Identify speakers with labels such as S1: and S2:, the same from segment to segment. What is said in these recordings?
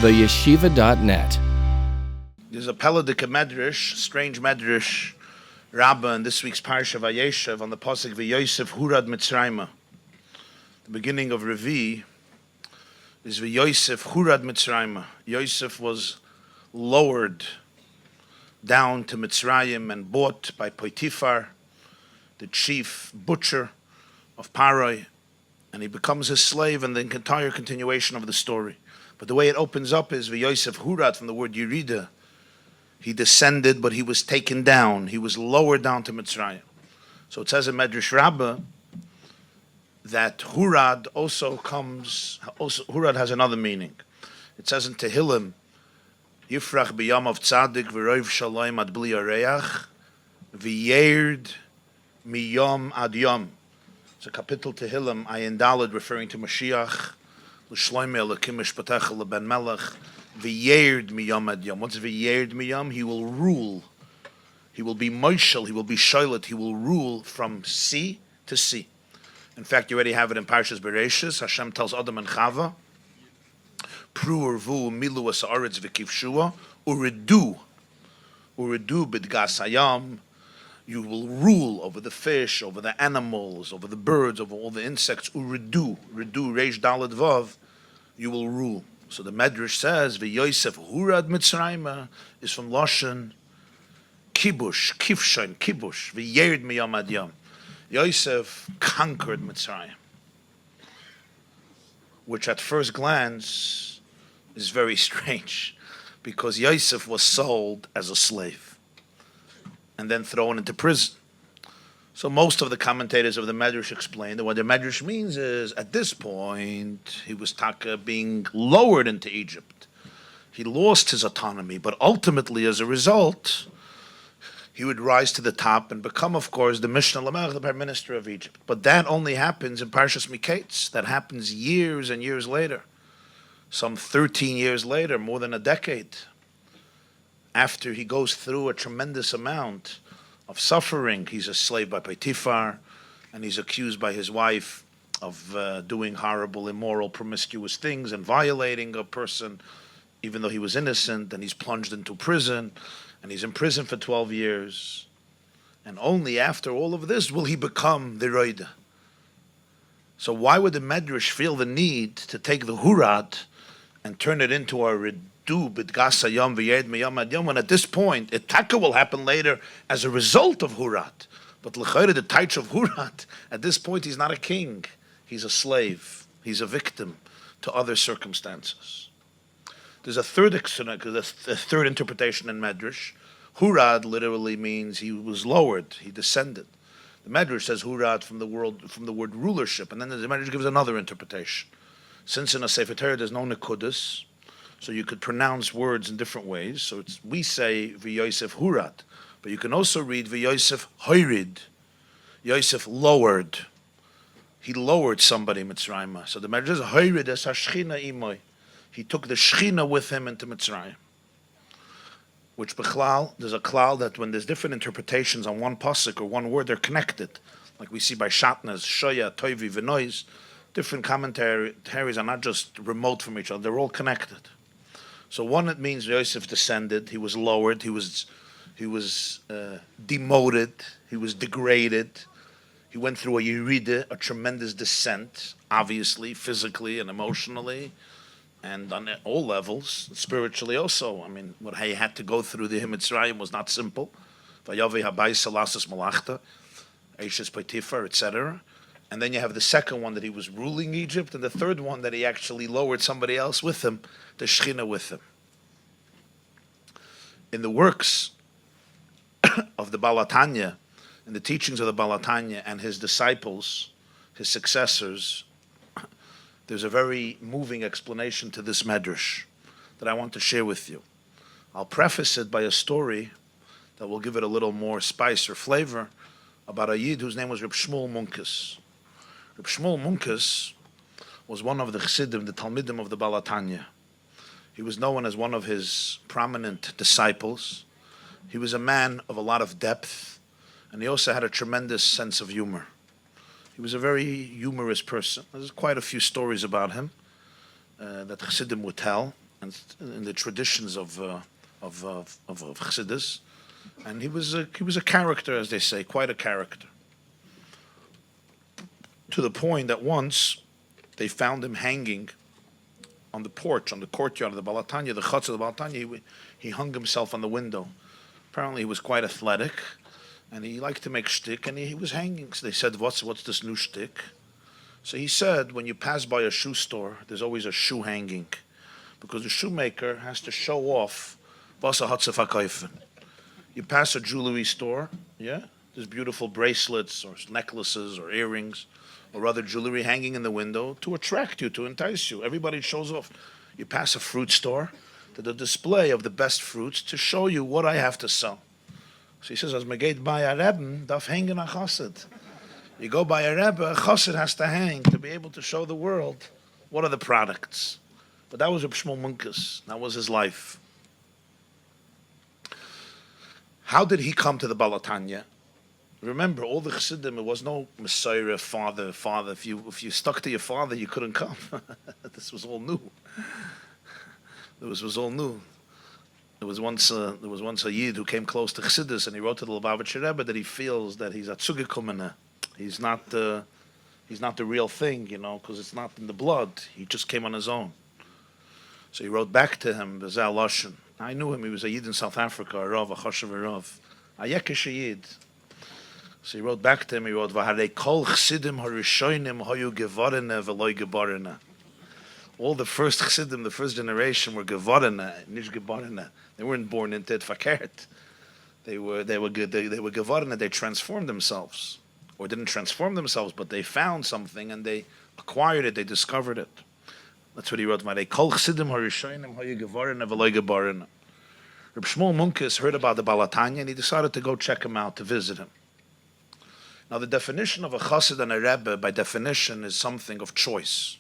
S1: theyeshiva.net.
S2: There's a Peladik Medrash, strange Medrash, Rabbi, in this week's Parsha Vayeshev on the pasuk V'Yosef Hurad Mitzrayma. The beginning of Rabbi is V'Yosef Hurad Mitzrayma. Yosef was lowered down to Mitzrayim and bought by Potiphar, the chief butcher of Paroi, and he becomes his slave, and the entire continuation of the story. But the way it opens up is V'Yosef Hurad, from the word Yerida. He descended, but he was taken down. He was lowered down to Mitzrayim. So it says in Medrash Rabbi that Hurad Hurad has another meaning. It says in Tehillim, Yifrach b'yam of tzadik v'roiv shalom ad bli areach v'yered miyom ad yom. It's a kapitel Tehillim, Ayin Daled, referring to Mashiach, l'shloime l'kim mishpatecha l'ben melech, v'yered miyom ad yom. What's v'yered miyom? He will rule. He will be moshel, he will be shoilet, he will rule from sea to sea. In fact, you already have it in Parshas Bereshis. Hashem tells Adam and Chava, Pru urvu milu as aretz v'kivshua, uridu bidgas hayam. You will rule over the fish, over the animals, over the birds, over all the insects. Uridu, reish dalad vav. You will rule. So the Medrash says, V'Yosef Hurad Mitzrayma is from Lashon kibush, kivshain, kibush, v'yered miyam ad yom. Yosef conquered Mitzrayim, which at first glance is very strange, because Yosef was sold as a slave and then thrown into prison. So most of the commentators of the Medrash explain that what the Medrash means is, at this point, he was being lowered into Egypt. He lost his autonomy, but ultimately, as a result, he would rise to the top and become, of course, the Mishnah Lamelech, the Prime Minister of Egypt. But that only happens in Parshas Miketz. That happens years and years later. Some 13 years later, more than a decade, after he goes through a tremendous amount of suffering. He's a slave by Potiphar, and he's accused by his wife of doing horrible, immoral, promiscuous things and violating a person, even though he was innocent, and he's plunged into prison, and he's in prison for 12 years. And only after all of this will he become the Roida. So why would the Medrash feel the need to take the Hurad and turn it into a Ridu b'dgas hayom v'yered miyam ad yom, when at this point, Itaka will happen later as a result of Hurad. But l'chayre, the taich of Hurad, at this point he's not a king. He's a slave. He's a victim to other circumstances. There's a third interpretation in Medrash. Hurad literally means he was lowered, he descended. The Medrash says Hurad from the word rulership, and then the Medrash gives another interpretation. Since in a Sefer Torah there's no Nekudus, so you could pronounce words in different ways. So we say V'Yosef Hurad, but you can also read V'Yosef Hoirid. Yosef lowered. He lowered somebody Mitzrayim. So the Medrash says Hoirid es hashchina imoy. He took the Shechina with him into Mitzrayim. Which Bechlal, there's a klal that when there's different interpretations on one pasuk or one word, they're connected. Like we see by Shatnez, Shoya, Toivi, V'Nois. Different commentaries are not just remote from each other, they're all connected. So one, it means Yosef descended, he was lowered, he was demoted, he was degraded. He went through a yerida, a tremendous descent, obviously, physically and emotionally, and on all levels, spiritually also. I mean, what he had to go through the Mitzrayim was not simple. Vayavi habai salasas malachta, Eishes Potiphar, etc. And then you have the second one that he was ruling Egypt, and the third one that he actually lowered somebody else with him, the Shechina with him. In the works of the Baal HaTanya, in the teachings of the Baal HaTanya and his disciples, his successors, there's a very moving explanation to this Medrash that I want to share with you. I'll preface it by a story that will give it a little more spice or flavor about a Yid whose name was Reb Shmuel Munkes. Reb Shmuel Munkes was one of the Chassidim, the Talmidim of the Baal HaTanya. He was known as one of his prominent disciples. He was a man of a lot of depth, and he also had a tremendous sense of humor. He was a very humorous person. There's quite a few stories about him that Chassidim would tell. and in the traditions of Chassidus, and he was a character, as they say, quite a character. To the point that once they found him hanging on the porch, on the courtyard of the Balatanya, the chutz of the Balatanya. He hung himself on the window. Apparently, he was quite athletic, and he liked to make shtick, and he was hanging. So they said, "What's this new shtick?" So he said, "When you pass by a shoe store, there's always a shoe hanging, because the shoemaker has to show off wasa hatzef hakayfen. You pass a jewelry store, yeah, there's beautiful bracelets or necklaces or earrings or other jewelry hanging in the window to attract you, to entice you. Everybody shows off. You pass a fruit store, there's a display of the best fruits to show you what I have to sell." So he says, "As megate by a rebbe, daf hängen a chassid." You go by a rebbe, a chassid has to hang to be able to show the world what are the products. But that was Reb Shmuel Munkus. That was his life. How did he come to the Balatanya? Remember, all the Chassidim, it was no Messiah, father. If you stuck to your father, you couldn't come. This was all new. This was all new. There was once a Yid who came close to Chassidus, and he wrote to the Lubavitcher Rebbe that he feels that he's a Zugekommene. He's not the real thing, because it's not in the blood. He just came on his own. So he wrote back to him, Bezel Lashon. I knew him. He was a Yid in South Africa, a Rav, a Choshev Rav, a Yekish Yid. So he wrote back to him. He wrote, "V'harei kol chsidim harishonim hayu gevarene v'loy gebarene." All the first chsidim, the first generation, were gevarene, nish gebarene. They weren't born into it fakert. They were gevarene. They transformed themselves, or didn't transform themselves, but they found something and they acquired it. They discovered it. That's what he wrote. "V'harei kol chsidim harishonim hayu gevarene v'loy gebarene." Reb Shmuel Munkus heard about the Balatanya and he decided to go check him out, to visit him. Now, the definition of a chassid and a rebbe, by definition, is something of choice.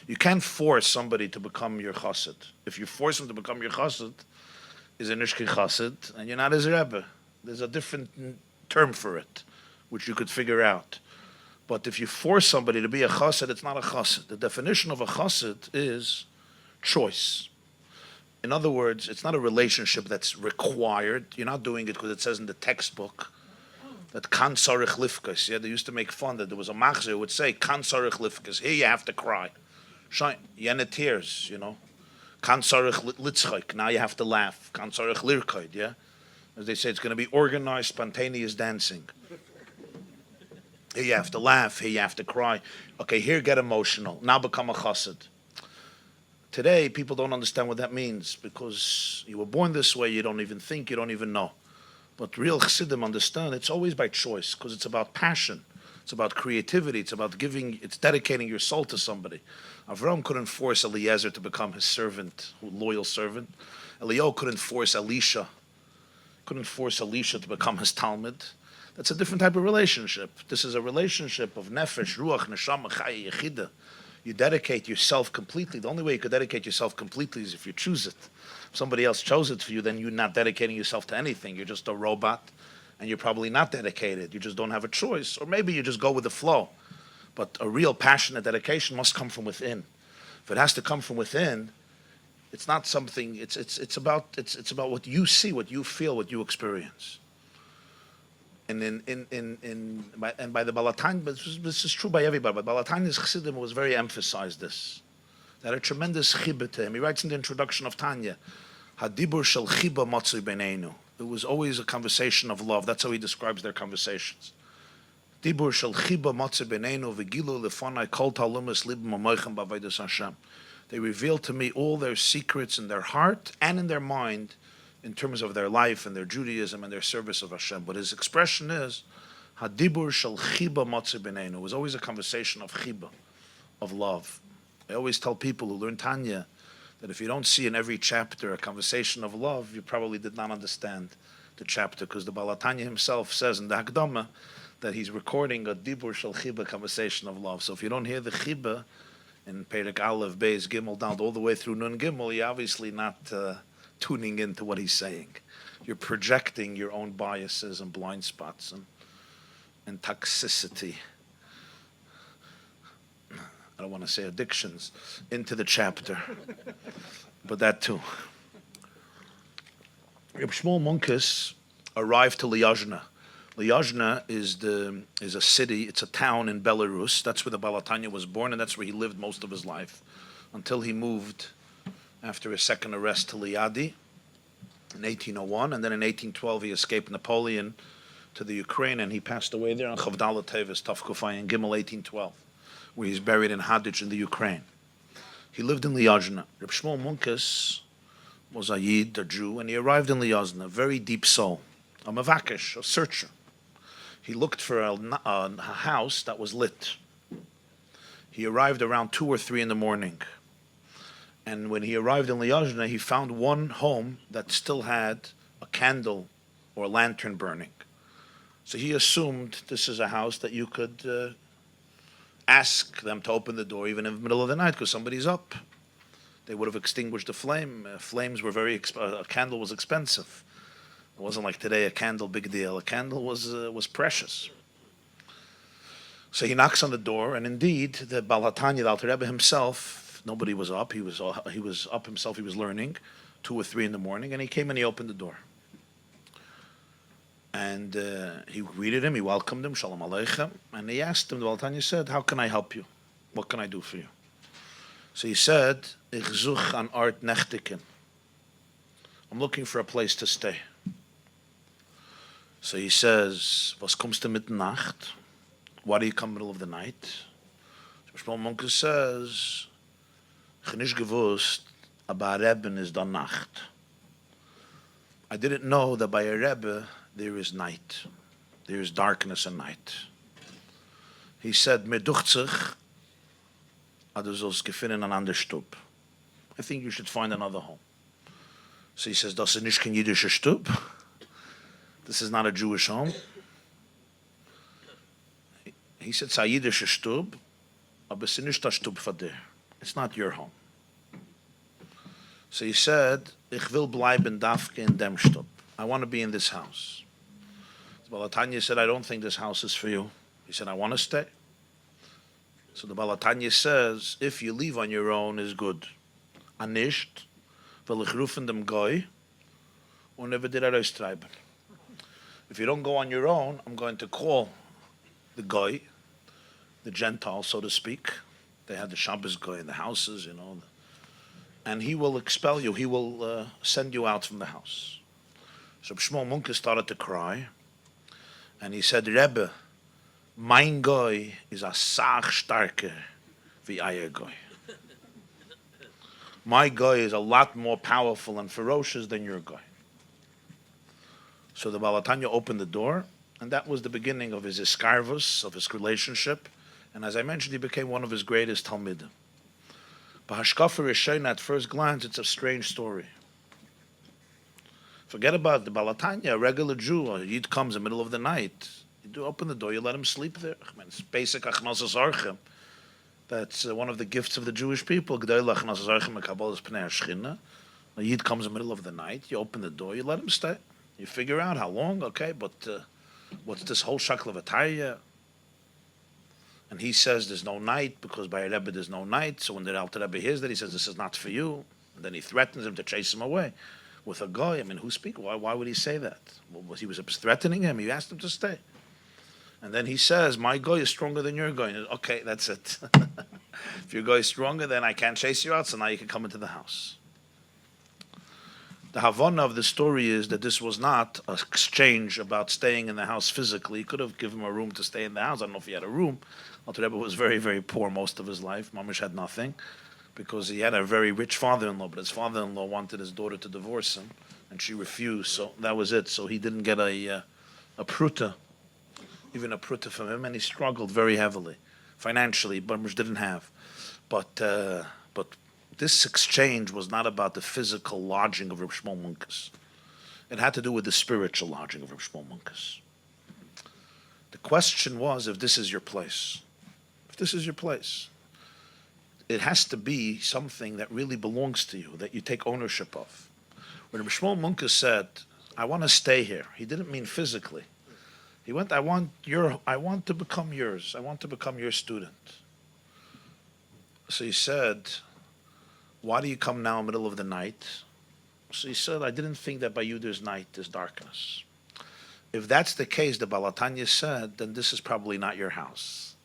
S2: You can't force somebody to become your chassid. If you force him to become your chassid, is a nishki chassid, and you're not his rebbe. There's a different term for it, which you could figure out. But if you force somebody to be a chassid, it's not a chassid. The definition of a chassid is choice. In other words, it's not a relationship that's required. You're not doing it because it says in the textbook that kan sarich lifkas. Yeah, they used to make fun that there was a machzer who would say kan sarich lifkas. Here you have to cry. Shine, yene tears, Kan sarich litzchak. Now you have to laugh. Kan sarich lirkaid. Yeah, as they say, it's going to be organized, spontaneous dancing. Here you have to laugh. Here you have to cry. Okay, here get emotional. Now become a chassid. Today, people don't understand what that means because you were born this way. You don't even think. You don't even know. But real Chassidim understand it's always by choice because it's about passion. It's about creativity. It's about it's dedicating your soul to somebody. Avram couldn't force Eliezer to become his servant, loyal servant. Eliyahu couldn't force Elisha to become his Talmud. That's a different type of relationship. This is a relationship of nefesh, ruach, neshama, chaya, yechida. You dedicate yourself completely. The only way you could dedicate yourself completely is if you choose it. If somebody else chose it for you, then you're not dedicating yourself to anything. You're just a robot, and you're probably not dedicated. You just don't have a choice. Or maybe you just go with the flow. But a real passionate dedication must come from within. If it has to come from within, it's not something, it's about what you see, what you feel, what you experience. And by the Balatanya, this is true by everybody, but Balatanya's Chassidim was very emphasized this. They had a tremendous chibah to him. He writes in the introduction of Tanya, Hadibur shel chiba matzui beineinu. It was always a conversation of love. That's how he describes their conversations. Dibur shel chiba matzui beineinu v'gilu lefanai kol talumas libim amoichem b'avodas Hashem. They revealed to me all their secrets in their heart and in their mind in terms of their life and their Judaism and their service of Hashem. But his expression is, Hadibur shel chiba matzui beineinu. It was always a conversation of chiba, of love. I always tell people who learn Tanya that if you don't see in every chapter a conversation of love, you probably did not understand the chapter, because the Balatanya himself says in the Hakdama that he's recording a Dibur Shel Chiba conversation of love. So if you don't hear the Chiba in Perek Aleph, Beis, Gimel, down all the way through Nun Gimel, you're obviously not tuning into what he's saying. You're projecting your own biases and blind spots and toxicity. I don't want to say addictions, into the chapter. but that too. Reb Shmuel Munkes arrived to Lyazhna. Lyazhna is a city, it's a town in Belarus. That's where the Baal HaTanya was born, and that's where he lived most of his life, until he moved after his second arrest to Liadi in 1801, and then in 1812 he escaped Napoleon to the Ukraine, and he passed away there on Chavdala Tevis, Tavkufay, in Gimel 1812, where he's buried in Hadich in the Ukraine. He lived in Lyazhna. Reb Shmuel Munkes was a Yid, a Jew, and he arrived in Lyazhna, a very deep soul, a mavakesh, a searcher. He looked for a house that was lit. He arrived around 2 or 3 in the morning. And when he arrived in Lyazhna, he found one home that still had a candle or a lantern burning. So he assumed this is a house that you could ask them to open the door even in the middle of the night because somebody's up. They would have extinguished the flame. Flames were a candle was expensive. It wasn't like today, a candle, big deal. A candle was precious. So he knocks on the door, and indeed, the Baal HaTanya, the Alter Rebbe himself, nobody was up. He was up himself. He was learning, 2 or 3 in the morning, and he came and he opened the door. And he greeted him. He welcomed him, Shalom Aleichem, and he asked him. The Baal HaTanya said, "How can I help you? What can I do for you?" So he said, "Ich such an Ort Nechtiken. I'm looking for a place to stay." So he says, "Was kommst du mit Nacht? Why do you come middle of the night?" Shmuel Munkes says, "Ich nicht gewusst, aber a Rebbe is da Nacht. I didn't know that by a Rebbe there is night. There is darkness and night." He said, "Mir ducht sich, du sollst gefinnen an ander Stub. I think you should find another home." So he says, "Das ist nicht kein jüdischer Stub. This is not a Jewish home." He said, "It's a jüdischer Stub, aber es ist nicht der Stub für dir. It's not your home." So he said, "Ich will bleiben dafke in dem Stub. I want to be in this house." The Baal HaTanya said, "I don't think this house is for you." He said, "I want to stay." So the Baal HaTanya says, "If you leave on your own is good. An nicht, will ich rufen dem Goy und wird dir heraustreiben. If you don't go on your own, I'm going to call the Goy, the Gentile, so to speak. They had the Shabbos Goy in the houses, and he will expel you. He will send you out from the house." So Shmuel Munkes started to cry, and he said, "Rebbe, mein Goy is a sach starker wie eier Goy. My Goy is a lot more powerful and ferocious than your Goy." So the Baal HaTanya opened the door, and that was the beginning of his iskarvus, of his relationship. And as I mentioned, he became one of his greatest talmidim. But Hashkafa Rishon, at first glance, it's a strange story. Forget about the Baal HaTanya, a regular Jew. A Yid comes in the middle of the night. You do open the door, you let him sleep there. It's basic achnas zarchem. That's one of the gifts of the Jewish people. G'day achnas zarchem mekabel pnei hashchina. A Yid comes in the middle of the night, you open the door, you let him stay. You figure out how long, okay, but what's this whole shakla? And he says there's no night because by a Rebbe there's no night. So when the Alter Rebbe hears that, he says this is not for you. And then he threatens him to chase him away with a guy. I mean, who speak? Why would he say that? Well, he was threatening him. He asked him to stay. And then he says, "My guy is stronger than your guy." Okay, that's it. If your guy is stronger, then I can't chase you out, so now you can come into the house. The Havana of the story is that this was not an exchange about staying in the house physically. He could have given him a room to stay in the house. I don't know if he had a room. Alter Rebbe was very, very poor most of his life. Mamish had nothing because he had a very rich father-in-law, but his father-in-law wanted his daughter to divorce him, and she refused, so that was it. So he didn't get a pruta, even a pruta from him, and he struggled very heavily. Financially, Mamish didn't have. But this exchange was not about the physical lodging of Reb Shmuel Munkes. It had to do with the spiritual lodging of Reb Shmuel Munkes. The question was, if this is your place, it has to be something that really belongs to you, that you take ownership of. When Reb Shmuel Munkes said, "I want to stay here," he didn't mean physically. He went, I want to become yours. I want to become your student." So he said, Why do you come now in the middle of the night? So he said, I didn't think that by you there's night, there's darkness. If that's the case, the Balatanya said, then this is probably not your house.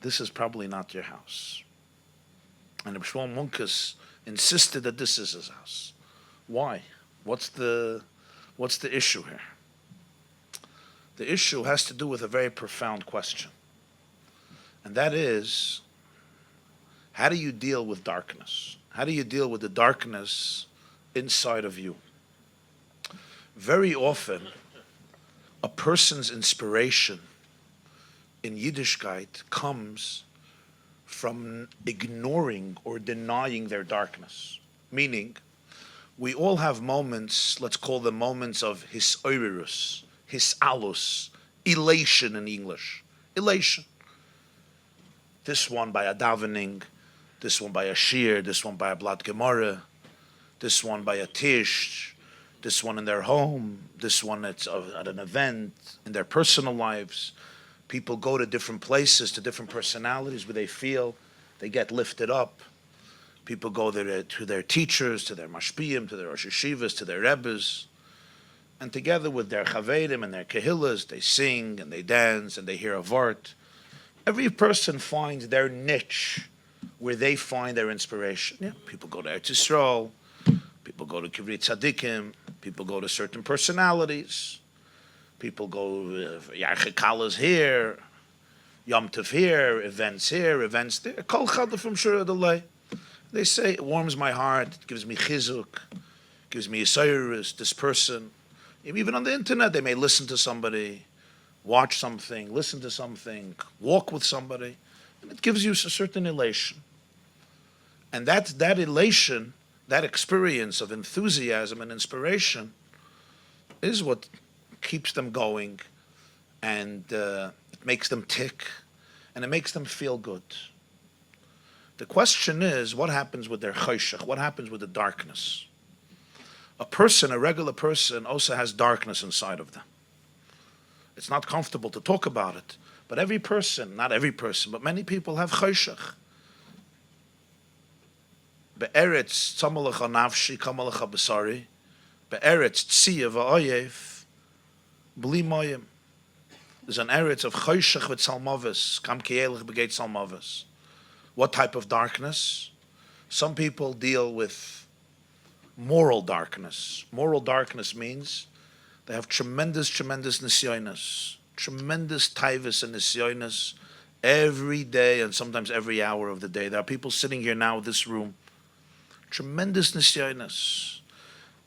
S2: This is probably not your house. And Rabbi Shmuel Munkus insisted that this is his house. Why? What's the issue here? The issue has to do with a very profound question. And that is, how do you deal with darkness? How do you deal with the darkness inside of you? Very often, a person's inspiration in Yiddishkeit comes from ignoring or denying their darkness. Meaning, we all have moments, let's call them moments of hisoirus, hisalus, elation in English. Elation. This one by a davening, this one by a shir, this one by a blat gemara, this one by a tish, this one in their home, this one at an event, in their personal lives. People go to different places, to different personalities where they feel they get lifted up. People go there to their teachers, to their mashpiyim, to their rosh yeshivas, to their rebbes. And together with their chavedim and their kehillas, they sing and they dance and they hear a vart. Every person finds their niche where they find their inspiration. Yeah, people go to Eretz Yisrael, people go to Kivri Tzadikim, people go to certain personalities, people go Yarche Kalas here, Yom Tov here, events there. Kol Chada from Shura Delay. They say it warms my heart, it gives me chizuk, gives me yisayirus, this person. Even on the internet, they may listen to somebody, watch something, listen to something, walk with somebody, and it gives you a certain elation. And that elation, that experience of enthusiasm and inspiration is what keeps them going, and it makes them tick, and it makes them feel good. The question is, what happens with their choshech? What happens with the darkness? A regular person, also has darkness inside of them. It's not comfortable to talk about it, but every person, not every person, but many people have choshech. Be'eretz tzamalecha nafshi kamalecha besari, be'eretz tziyah va'oyev bli moyim. There's an eretz of choshech with salmavis, kam kielech begeit salmavis. What type of darkness? Some people deal with moral darkness. Moral darkness means they have tremendous nisyonos, tremendous taivas and nisyonos every day and sometimes every hour of the day. There are people sitting here now in this room, tremendous nisyonos.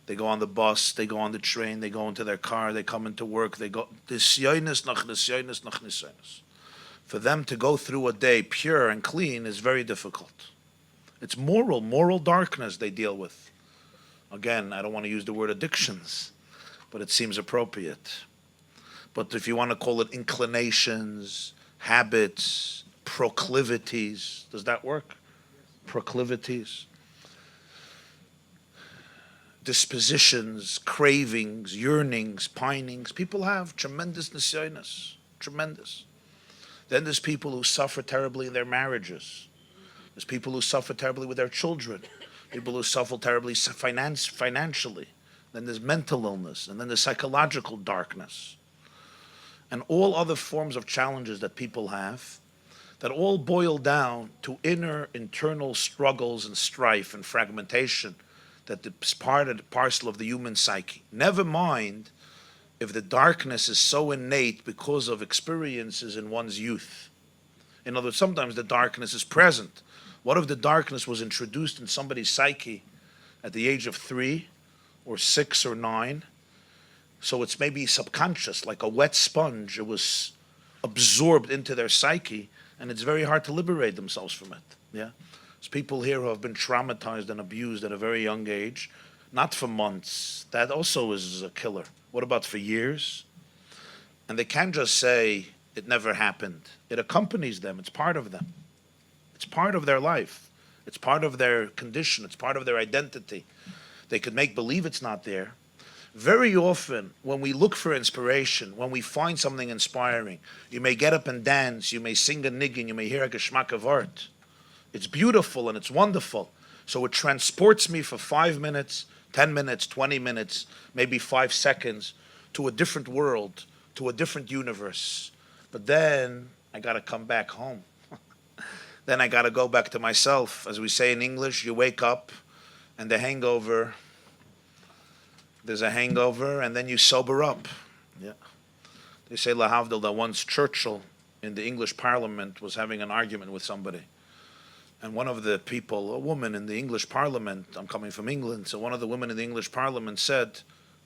S2: They go on the bus, they go on the train, they go into their car, they come into work, they go nisyonos nach nisyonos nach nisyonos. For them to go through a day pure and clean is very difficult. It's moral darkness they deal with. Again, I don't want to use the word addictions, but it seems appropriate. But if you want to call it inclinations, habits, proclivities, does that work? Proclivities. Dispositions, cravings, yearnings, pinings. People have tremendous nisyonos, tremendous. Then there's people who suffer terribly in their marriages. There's people who suffer terribly with their children. People who suffer terribly financially. Then there's mental illness. And then there's psychological darkness. And all other forms of challenges that people have that all boil down to internal struggles and strife and fragmentation that is part and parcel of the human psyche. Never mind if the darkness is so innate because of experiences in one's youth. In other words, sometimes the darkness is present. What if the darkness was introduced in somebody's psyche at the age of 3 or 6 or 9? So it's maybe subconscious, like a wet sponge. It was absorbed into their psyche, and it's very hard to liberate themselves from it. Yeah, there's people here who have been traumatized and abused at a very young age, not for months. That also is a killer. What about for years? And they can't just say it never happened. It accompanies them. It's part of them. It's part of their life. It's part of their condition. It's part of their identity. They could make believe it's not there. Very often, when we look for inspiration, when we find something inspiring, you may get up and dance, you may sing a niggin, you may hear a geschmack of art. It's beautiful and it's wonderful. So it transports me for 5 minutes, 10 minutes, 20 minutes, maybe 5 seconds to a different world, to a different universe. But then I got to come back home. Then I got to go back to myself. As we say in English, you wake up and there's a hangover, and then you sober up. Yeah. They say, lahavdil, that once Churchill in the English Parliament was having an argument with somebody. And one of the people, a woman in the English Parliament, I'm coming from England, so one of the women in the English Parliament said,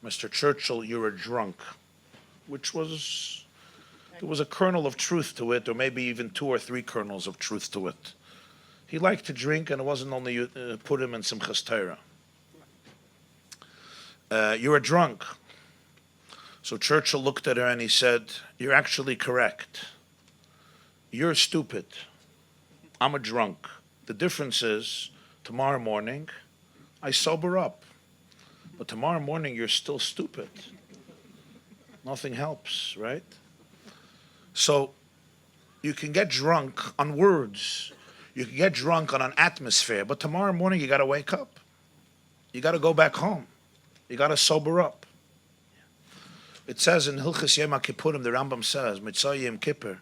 S2: Mr. Churchill, you're a drunk, which was, there was a kernel of truth to it, or maybe even 2 or 3 kernels of truth to it. He liked to drink, and it wasn't only put him in Simchas Torah. You're a drunk. So Churchill looked at her and he said, you're actually correct. You're stupid. I'm a drunk. The difference is, tomorrow morning, I sober up. But tomorrow morning, you're still stupid. Nothing helps, right? So, you can get drunk on words. You can get drunk on an atmosphere. But tomorrow morning, you got to wake up. You got to go back home. You got to sober up. It says in Hilchas Yom HaKippurim, the Rambam says, Mitzvah Yom Kippur,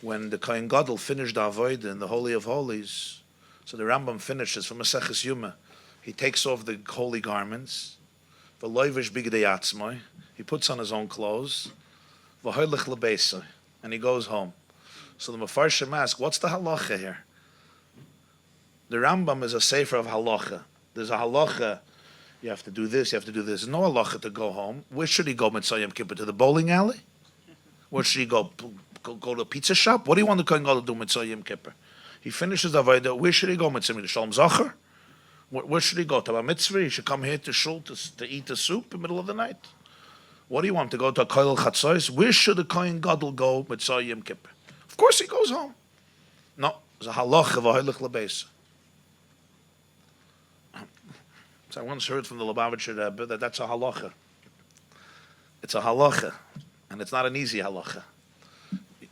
S2: when the Kohen Gadol finished the Avodah in the Holy of Holies, so the Rambam finishes from Maseches Yuma. He takes off the holy garments, v'loivish bigdei atzmai. He puts on his own clothes, v'hoylech lebeisai, and he goes home. So the Mefarshim ask, what's the halacha here? The Rambam is a sefer of halacha. There's a halacha. You have to do this, you have to do this. There's no halacha to go home. Where should he go, Mitzvah Yom Kippur? To the bowling alley? Where should he go? Go to a pizza shop? What do you want the Kohen Gadol to do Mitzvah Yom Kippur? He finishes the Avodah. Where should he go, Mitzvah? Shalom Zacher? Where should he go? To a mitzvah? He should come here to shul to eat the soup in the middle of the night? What do you want, to go to a koil chatzos? Where should the Kohen Gadol go Mitzvah Yom Kippur? Of course he goes home. No, there's a halacha v'hoylech lebeis. So I once heard from the Lubavitcher Rebbe that that's a halacha. It's a halacha, and it's not an easy halacha.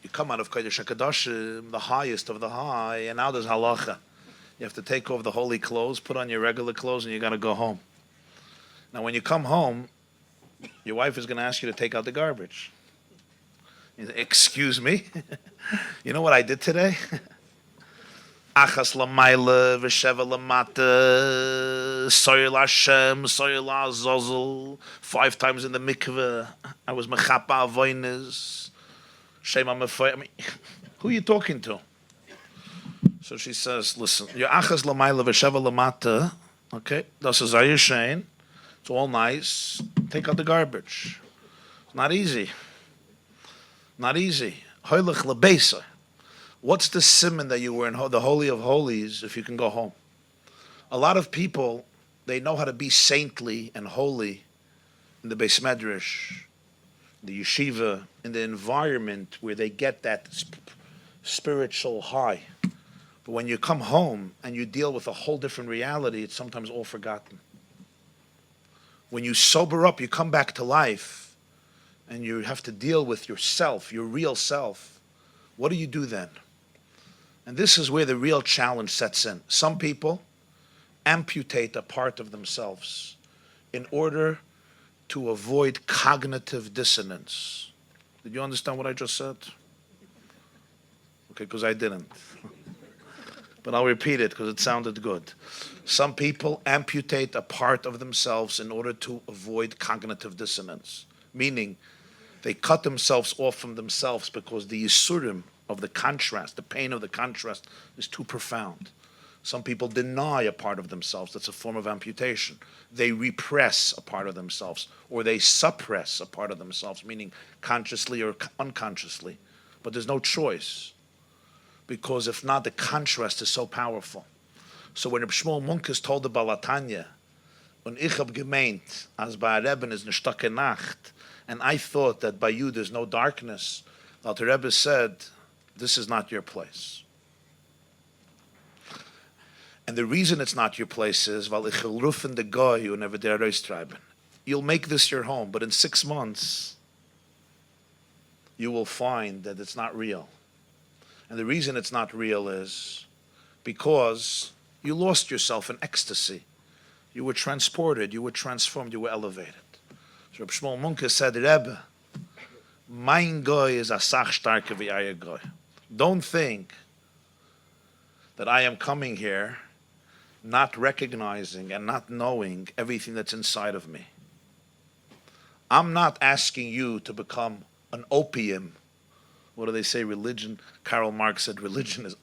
S2: You come out of Kodesh HaKadoshim, the highest of the high, and now there's halacha. You have to take off the holy clothes, put on your regular clothes, and you got to go home. Now, when you come home, your wife is going to ask you to take out the garbage. You say, excuse me? You know what I did today? Achas lamayla v'sheva lamata, soyel Hashem, soyel azozel, 5 times in the mikveh. I was mechapa avoynes. Shema mefoy. I mean, who are you talking to? So she says, listen, your achas lamayla v'sheva lamata, okay, das is ayishain. It's all nice. Take out the garbage. It's not easy. Not easy. Hoylech lebeisa. What's the simon that you were in the Holy of Holies if you can go home? A lot of people, they know how to be saintly and holy in the Beis Medrash, the yeshiva, in the environment where they get that spiritual high. But when you come home and you deal with a whole different reality, it's sometimes all forgotten. When you sober up, you come back to life, and you have to deal with yourself, your real self. What do you do then? And this is where the real challenge sets in. Some people amputate a part of themselves in order to avoid cognitive dissonance. Did you understand what I just said? Okay, because I didn't. But I'll repeat it because it sounded good. Some people amputate a part of themselves in order to avoid cognitive dissonance, meaning they cut themselves off from themselves because the yisurim of the contrast, the pain of the contrast, is too profound. Some people deny a part of themselves. That's a form of amputation. They repress a part of themselves, or they suppress a part of themselves, meaning consciously or unconsciously. But there's no choice, because if not, the contrast is so powerful. So when Reb Shmuel Munkes told the Balatanya, "Und ich hab gemeint, as bei Rebbe is ne starke Nacht," and I thought that by you there's no darkness, that the Rebbe said, this is not your place. And the reason it's not your place is, weil ich will rufen de goy und never der raustreiben. You'll make this your home, but in 6 months, you will find that it's not real. And the reason it's not real is because you lost yourself in ecstasy. You were transported, you were transformed, you were elevated. So Reb Shmuel Munke said, Rebbe, mein goy is a sach starke wie euer goy. Don't think that I am coming here not recognizing and not knowing everything that's inside of me. I'm not asking you to become an opium. What do they say? Religion. Karl Marx said religion is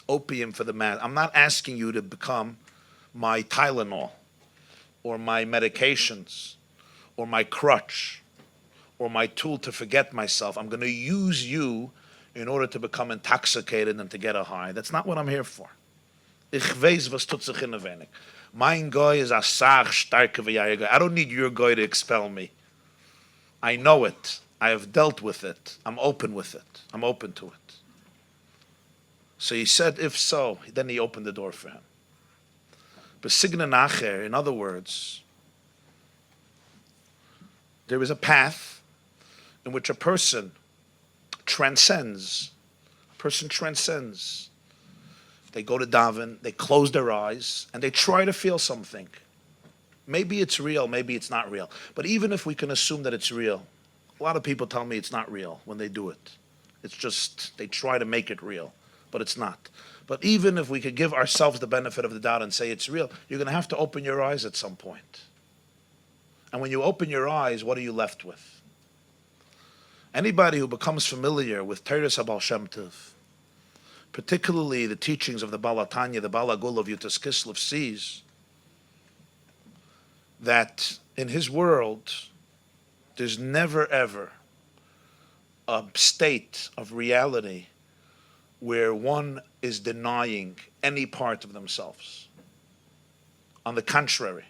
S2: opium for the man. I'm not asking you to become my Tylenol or my medications or my crutch or my tool to forget myself. I'm going to use you in order to become intoxicated and to get a high. That's not what I'm here for. Ich weiß, was tut sich in der wenig. Mein Goy is a sach starke wie euer Goy. I don't need your Goy to expel me. I know it. I have dealt with it. I'm open with it. I'm open to it. So he said, if so, then he opened the door for him. Besigna nacher, in other words, there is a path in which a person transcends. A person transcends. They go to daven, they close their eyes, and they try to feel something. Maybe it's real, maybe it's not real. But even if we can assume that it's real, a lot of people tell me it's not real when they do it. It's just, they try to make it real, but it's not. But even if we could give ourselves the benefit of the doubt and say it's real, you're going to have to open your eyes at some point. And when you open your eyes, what are you left with? Anybody who becomes familiar with Teres HaBaal Shem Tov, particularly the teachings of the Baal HaTanya, the Baal HaGul of Yutas Kislev, sees that in his world, there's never ever a state of reality where one is denying any part of themselves. On the contrary,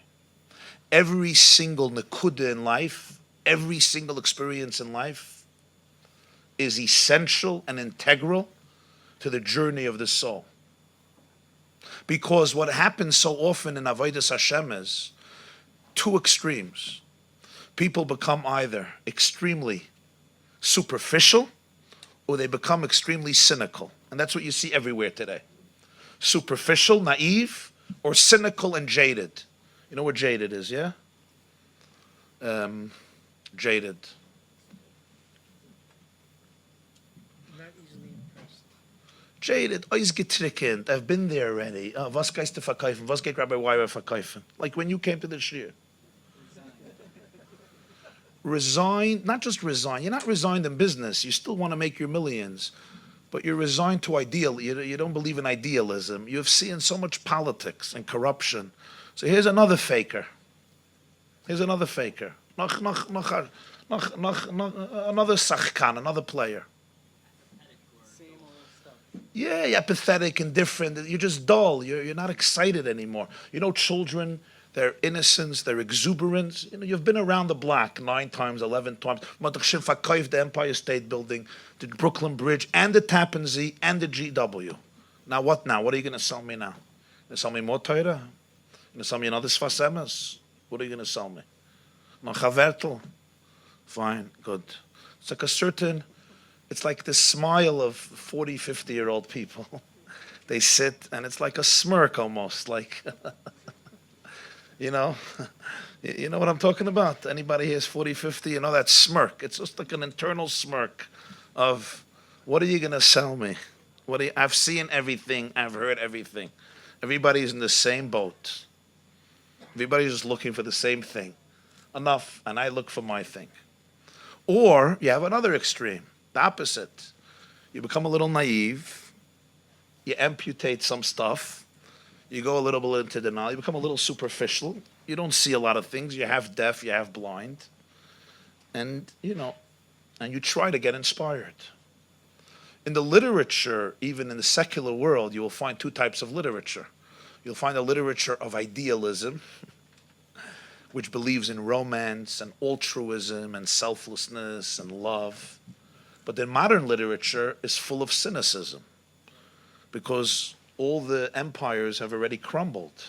S2: every single nekuda in life, every single experience in life is essential and integral to the journey of the soul. Because what happens so often in Avodas Hashem is two extremes. People become either extremely superficial or they become extremely cynical. And that's what you see everywhere today. Superficial, naive, or cynical and jaded. You know what jaded is, yeah? Jaded.
S1: Not easily impressed.
S2: Jaded, ausgetrickend. I've been there already. Oh, was geist du verkaufen? Was geht Rabbi Weiber verkaufen? Like when you came to the shir. Resign, not just resign. You're not resigned in business. You still want to make your millions. But you're resigned to ideal. You don't believe in idealism. You've seen so much politics and corruption. So here's another faker. Here's another faker. Another sachkan, another player.
S1: Same old stuff.
S2: Yeah, you're apathetic, indifferent. You're just dull. You're not excited anymore. You know, children, their innocence, their exuberance. You know, you've been around the block 9 times, 11 times. The Empire State Building, the Brooklyn Bridge, and the Tappan Zee, and the GW. Now what now? What are you going to sell me now? You going to sell me more Torah? You going to sell me another Sfas Emes? What are you going to sell me? No Chavertel? Fine, good. It's like a certain, it's like the smile of 40, 50-year-old people. They sit, and it's like a smirk almost, like... You know what I'm talking about? Anybody here is 40, 50, you know that smirk. It's just like an internal smirk of, what are you going to sell me? I've seen everything. I've heard everything. Everybody's in the same boat. Everybody's just looking for the same thing. Enough, and I look for my thing. Or you have another extreme, the opposite. You become a little naive. You amputate some stuff. You go a little bit into denial. You become a little superficial. You don't see a lot of things. You're half deaf. You're half blind. And, and you try to get inspired. In the literature, even in the secular world, you will find 2 types of literature. You'll find a literature of idealism, which believes in romance and altruism and selflessness and love. But then modern literature is full of cynicism because all the empires have already crumbled.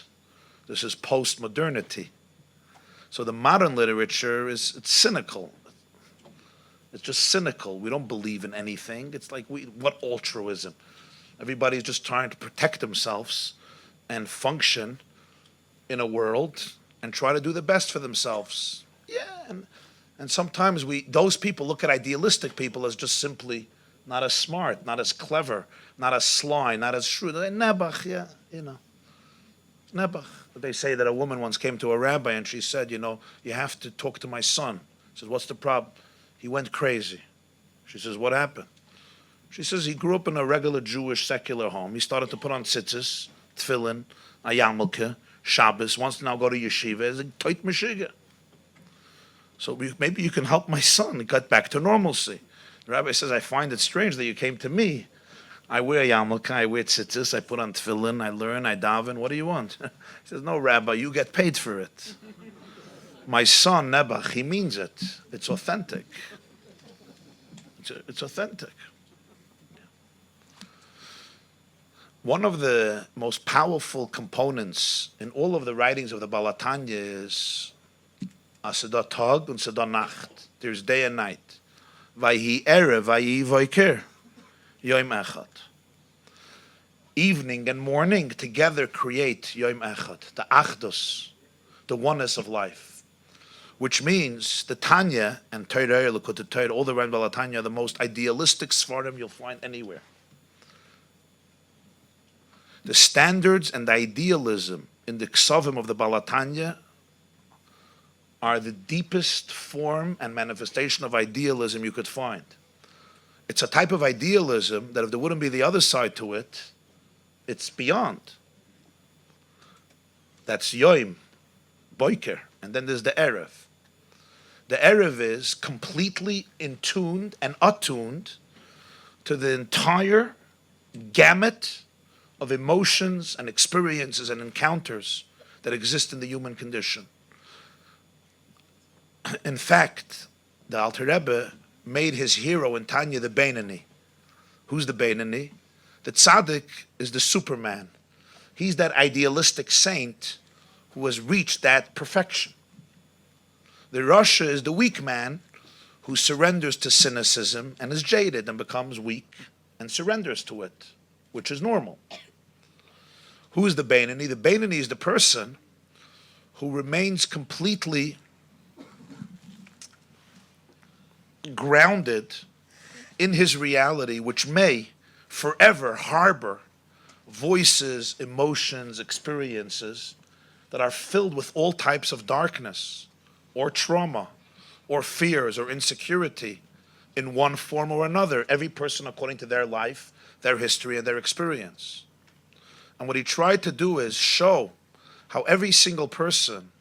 S2: This is post-modernity. So the modern literature it's cynical. It's just cynical. We don't believe in anything. It's like, what altruism? Everybody's just trying to protect themselves and function in a world and try to do the best for themselves. Yeah, and sometimes those people look at idealistic people as just simply not as smart, not as clever, not as sly, not as shrewd. Nebuch, yeah, Nebuch. They say that a woman once came to a rabbi and she said, you have to talk to my son. He says, what's the problem? He went crazy. She says, what happened? She says, he grew up in a regular Jewish secular home. He started to put on tzitzis, tefillin, a yarmulke, Shabbos, wants to now go to yeshiva. It's a tight meshiga. So maybe you can help my son get back to normalcy. The rabbi says, I find it strange that you came to me. I wear yarmulke, I wear tzitzis, I put on tefillin, I learn, I daven. What do you want? He says, no, Rabbi, you get paid for it. My son, Nebuch, he means it. It's authentic. It's authentic. One of the most powerful components in all of the writings of the Baal HaTanya is Aseda Tag and Seda Nacht. There's day and night. Vayhi Erev, Vayhi Voiker. Yom Echad. Evening and morning together create Yom Echad, the Achdus, the oneness of life. Which means the Tanya and Torah, Lekut Torah, all the Ran Baal HaTanya are the most idealistic svarim you'll find anywhere. The standards and the idealism in the Ksavim of the Baal HaTanya are the deepest form and manifestation of idealism you could find. It's a type of idealism that if there wouldn't be the other side to it, it's beyond. That's Yom, Boiker, and then there's the Erev. The Erev is completely intuned and attuned to the entire gamut of emotions and experiences and encounters that exist in the human condition. In fact, the Alter Rebbe made his hero in Tanya the Beinani. Who's the Beinani? The Tzaddik is the Superman. He's that idealistic saint who has reached that perfection. The Rasha is the weak man who surrenders to cynicism and is jaded and becomes weak and surrenders to it, which is normal. Who is the Beinani? The Beinani is the person who remains completely grounded in his reality, which may forever harbor voices, emotions, experiences that are filled with all types of darkness or trauma or fears or insecurity in one form or another, every person according to their life, their history, and their experience. And what he tried to do is show how every single person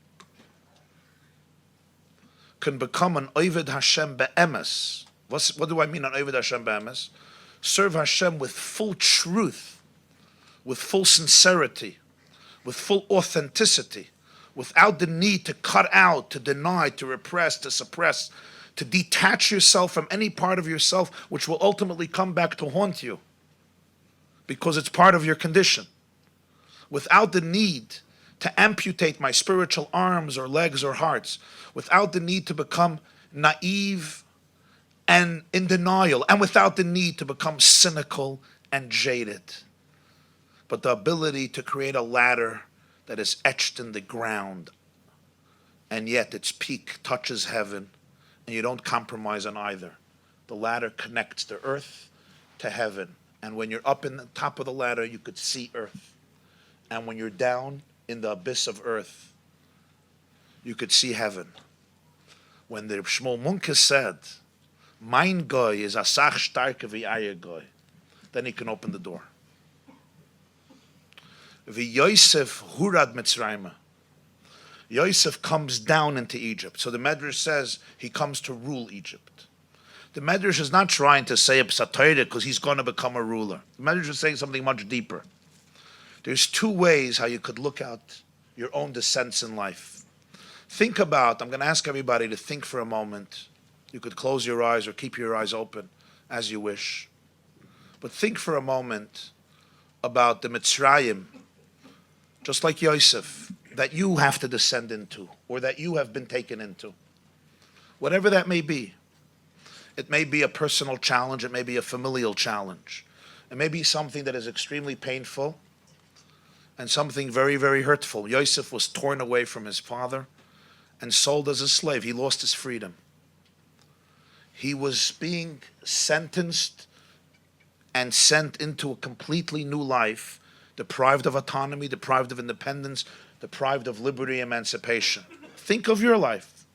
S2: can become an Oved Hashem be'emes. What do I mean an Oved Hashem be'emes? Serve Hashem with full truth, with full sincerity, with full authenticity, without the need to cut out, to deny, to repress, to suppress, to detach yourself from any part of yourself which will ultimately come back to haunt you because it's part of your condition. Without the need to amputate my spiritual arms or legs or hearts, without the need to become naive and in denial, and without the need to become cynical and jaded, but the ability to create a ladder that is etched in the ground, and yet its peak touches heaven, and you don't compromise on either. The ladder connects the earth to heaven, and when you're up in the top of the ladder, you could see earth. And when you're down in the abyss of earth, you could see heaven. When the Shmuel Munke said, "Mein Goy is asach starke wie Eier Goy," then he can open the door. Wie Yosef hurad Mitzrayim. Yosef comes down into Egypt. So the Medrash says he comes to rule Egypt. The Medrash is not trying to say a psatayra because he's going to become a ruler. The Medrash is saying something much deeper. There's two ways how you could look at your own descents in life. Think about, I'm going to ask everybody to think for a moment. You could close your eyes or keep your eyes open as you wish. But think for a moment about the Mitzrayim, just like Yosef, that you have to descend into, or that you have been taken into. Whatever that may be. It may be a personal challenge, it may be a familial challenge. and maybe something that is extremely painful and something very, very hurtful. Yosef was torn away from his father and sold as a slave. He lost his freedom. He was being sentenced and sent into a completely new life, deprived of autonomy, deprived of independence, deprived of liberty, emancipation. Think of your life.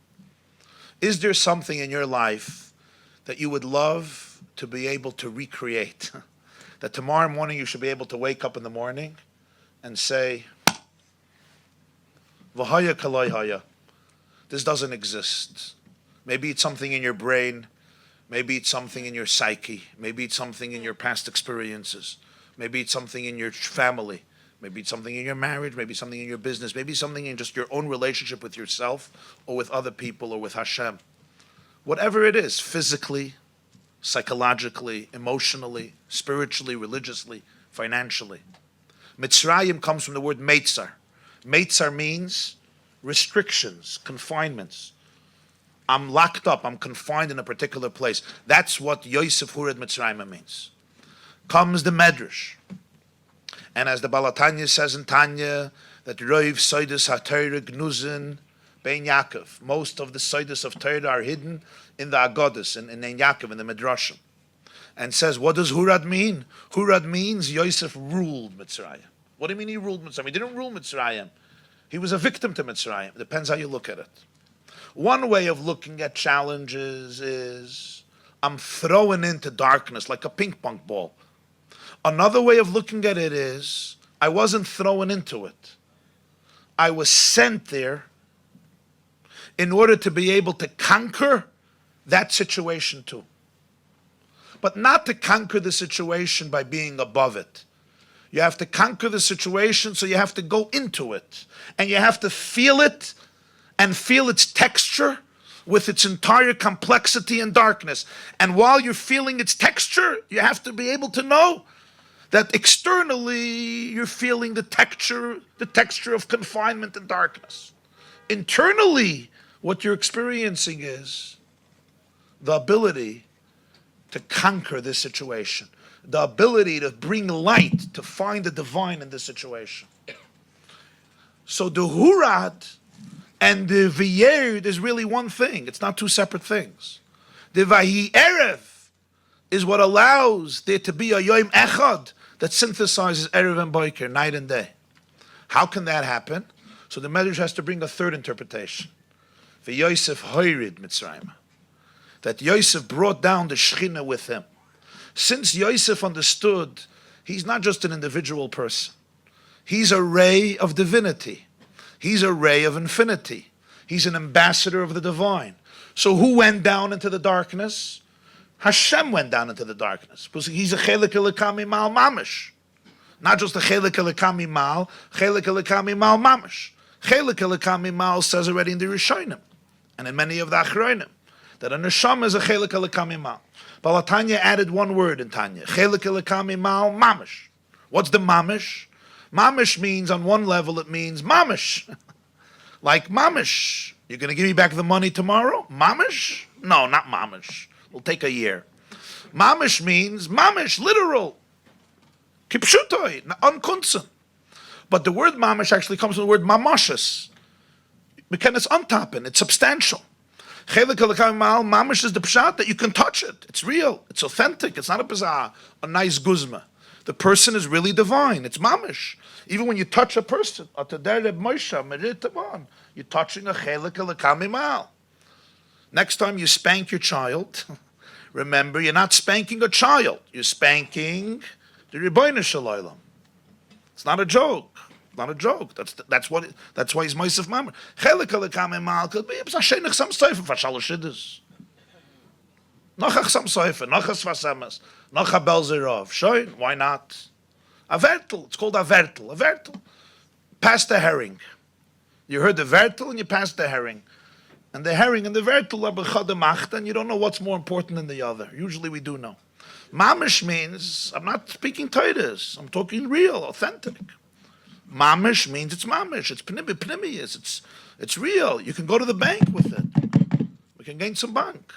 S2: Is there something in your life that you would love to be able to recreate? That tomorrow morning you should be able to wake up in the morning and say, V'haya kaloi haya. This doesn't exist. Maybe it's something in your brain. Maybe it's something in your psyche. Maybe it's something in your past experiences. Maybe it's something in your family. Maybe it's something in your marriage. Maybe something in your business. Maybe something in just your own relationship with yourself or with other people or with Hashem. Whatever it is, physically, psychologically, emotionally, spiritually, religiously, financially. Mitzrayim comes from the word meitzar. Meitzar means restrictions, confinements. I'm locked up, I'm confined in a particular place. That's what Yosef Hured Mitzrayim means. Comes the Medrash. And as the Balatanya says in Tanya, that Roiv Soidus HaTorah Gnuzin Bein Yaakov. Most of the Soidus of Torah are hidden in the Agodas, in Ein Yaakov, in the Midrashim. And says, what does Hurad mean? Hurad means Yosef ruled Mitzrayim. What do you mean he ruled Mitzrayim? He didn't rule Mitzrayim. He was a victim to Mitzrayim. It depends how you look at it. One way of looking at challenges is I'm thrown into darkness like a ping pong ball. Another way of looking at it is I wasn't thrown into it. I was sent there in order to be able to conquer that situation too. But not to conquer the situation by being above it. You have to conquer the situation, so you have to go into it. And you have to feel it and feel its texture with its entire complexity and darkness. And while you're feeling its texture, you have to be able to know that externally you're feeling the texture of confinement and darkness. Internally, what you're experiencing is the ability to conquer this situation, the ability to bring light, to find the divine in this situation. So the Hurad and the V'yer is really one thing. It's not two separate things. The Vahi Erev is what allows there to be a Yom Echad that synthesizes Erev and Boiker, night and day. How can that happen? So the Medrash has to bring a third interpretation. V'Yosef Hoirid Mitzrayim. That Yosef brought down the Shechina with him. Since Yosef understood he's not just an individual person. He's a ray of divinity. He's a ray of infinity. He's an ambassador of the divine. So who went down into the darkness? Hashem went down into the darkness. Because he's a chelik elikami mal mamish. Not just a chelik elikami mal, chelik elikami mal mamish. Chelik elikami mal says already in the Rishonim and in many of the Achronim that a neshama is a chelik elikami mal. Balatanya added one word in Tanya. Chelik elikami mal mamish. What's the mamish? Mamish means, on one level, it means mamish. Like mamish. You're going to give me back the money tomorrow? Mamish? No, not mamish. It'll take a year. Mamish means mamish, literal. Kipshutoi, unkunzen. But the word mamish actually comes from the word mamashis. It's untappen, it's substantial. Chelik elikami mal, mamish is the pshat that you can touch it. It's real, it's authentic, it's not a bizarre, a nice guzma. The person is really divine. It's mamish. Even when you touch a person, you're touching a chelik elikami mal. Next time you spank your child, remember you're not spanking a child. You're spanking the Rebbeinu Shalom. It's not a joke. Not a joke. That's why he's Mosef Mamre. Chelik elikami mal could be b'sashenich sam soifer for shalosh Noch some soifer, noch a svasemes, noch a belzerov. Shoin, why not? A vertel. It's called a vertel. A vertel. Pass the herring. You heard the vertel and you passed the herring. And the herring and the vertel are b'chadamachta, and you don't know what's more important than the other. Usually we do know. Mamish means, I'm not speaking Titus. I'm talking real, authentic. Mamish means it's mamish. It's pnimius. It's real. You can go to the bank with it. We can gain some bank.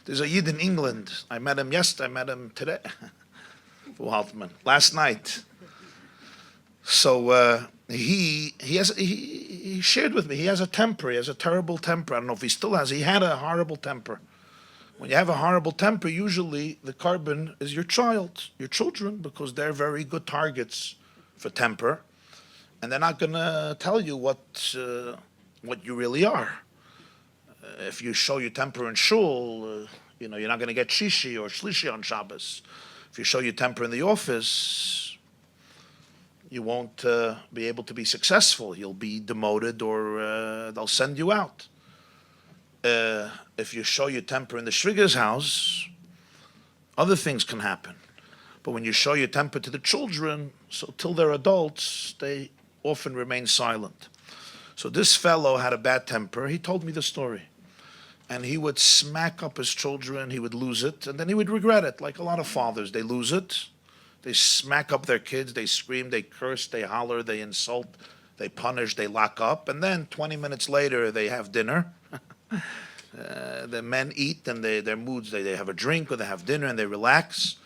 S2: There's a Yid in England. I met him yesterday. I met him today. Waldman. Last night. So he shared with me. He has a temper. He has a terrible temper. I don't know if he still has. He had a horrible temper. When you have a horrible temper, usually the carbon is your child, your children, because they're very good targets for temper, and they're not going to tell you what you really are. If you show your temper in shul, you're not going to get shishi or shlishi on Shabbos. If you show your temper in the office, you won't be able to be successful. You'll be demoted, or they'll send you out. If you show your temper in the Shriga's house, other things can happen. But when you show your temper to the children, so till they're adults, they often remain silent. So this fellow had a bad temper. He told me the story. And he would smack up his children, he would lose it, and then he would regret it, like a lot of fathers. They lose it, they smack up their kids, they scream, they curse, they holler, they insult, they punish, they lock up, and then 20 minutes later they have dinner. The men eat, and their moods, they have a drink, or they have dinner, and they relax,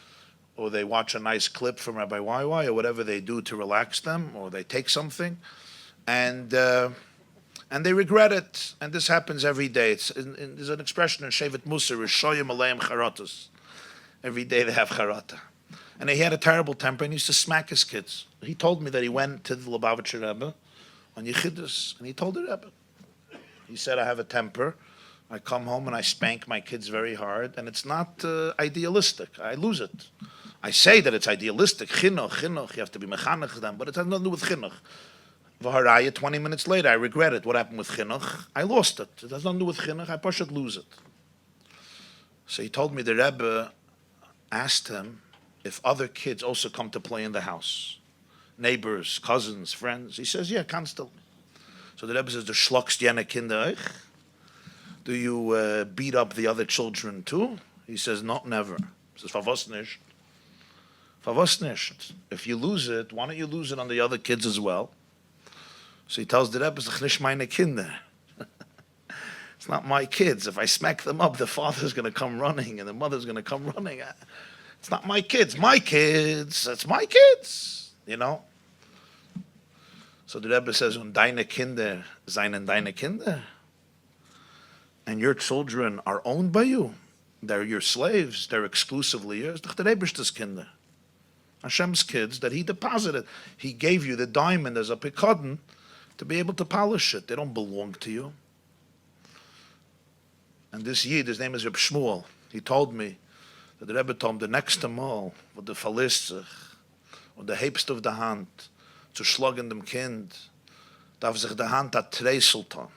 S2: or they watch a nice clip from Rabbi YY, or whatever they do to relax them, or they take something, and they regret it. And this happens every day. There's an expression in Shevet Musar, Rishoyim Aleim Charatas. Every day they have charata. And he had a terrible temper, and he used to smack his kids. He told me that he went to the Lubavitcher Rebbe on Yechidus, and he told the Rebbe, he said, I have a temper. I come home and I spank my kids very hard, and it's not idealistic. I lose it. I say that it's idealistic. Chinuch, you have to be mechanech them, but it has nothing to do with chinuch. V'haraya, 20 minutes later, I regret it. What happened with chinuch? I lost it. It has nothing to do with chinuch. I should lose it. So he told me the Rebbe asked him if other kids also come to play in the house. Neighbors, cousins, friends. He says, yeah, constantly. So the Rebbe says, "Du schluckst jene Kinder euch? Do you beat up the other children too?" He says, "No, never." He says, "Verwas nicht? Verwas nicht? If you lose it, why don't you lose it on the other kids as well?" So he tells the Rebbe, "It's nicht meine Kinder." It's not my kids. If I smack them up, the father's going to come running and the mother's going to come running. It's not my kids. My kids. It's my kids. So the Rebbe says, "Und deine Kinder seien deine Kinder." And your children are owned by you. They're your slaves. They're exclusively yours. Doch der Rebbe's Kinder. Hashem's kids that he deposited. He gave you the diamond as a pekadon to be able to polish it. They don't belong to you. And this Yid, his name is Reb Shmuel. He told me that the Rebbe told him the next Mal with the Verliszig und der Hebst of the Hand zu schlagen dem Kind darf sich der Hand hat treiseltan.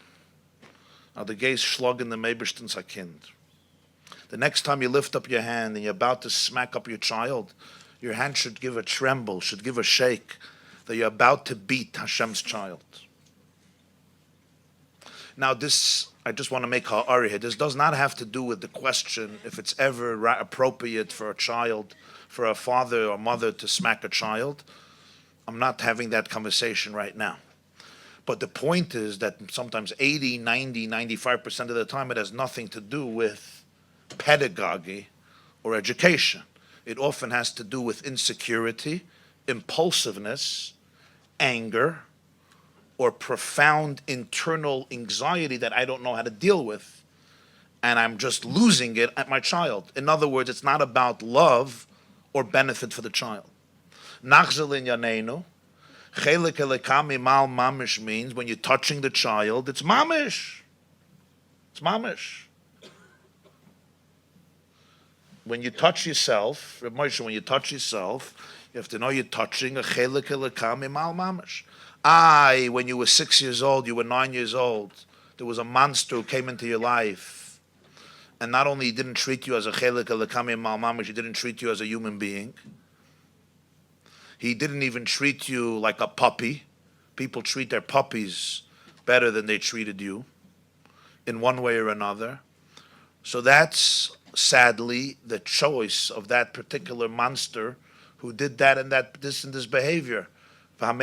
S2: Now the gaze schlagen dem Ebersten sa Kind. The next time you lift up your hand and you're about to smack up your child, your hand should give a tremble, should give a shake, that you're about to beat Hashem's child. Now this, I just want to make ha'ari here. This does not have to do with the question if it's ever appropriate for a child, for a father or mother to smack a child. I'm not having that conversation right now. But the point is that sometimes 80, 90, 95% of the time it has nothing to do with pedagogy or education. It often has to do with insecurity, impulsiveness, anger, or profound internal anxiety that I don't know how to deal with, and I'm just losing it at my child. In other words, it's not about love or benefit for the child. Nachzel in Yaneinu, chelik elekami mal mamish means when you're touching the child, it's mamish. It's mamish. When you touch yourself, Reb Moshe, when you touch yourself, you have to know you're touching a chelik elekami mal mamish. When you were 6 years old, you were 9 years old, there was a monster who came into your life, and not only he didn't treat you as a chelik elekami mal mamish, he didn't treat you as a human being. He didn't even treat you like a puppy. People treat their puppies better than they treated you, in one way or another. So that's sadly the choice of that particular monster who did that and this behavior. But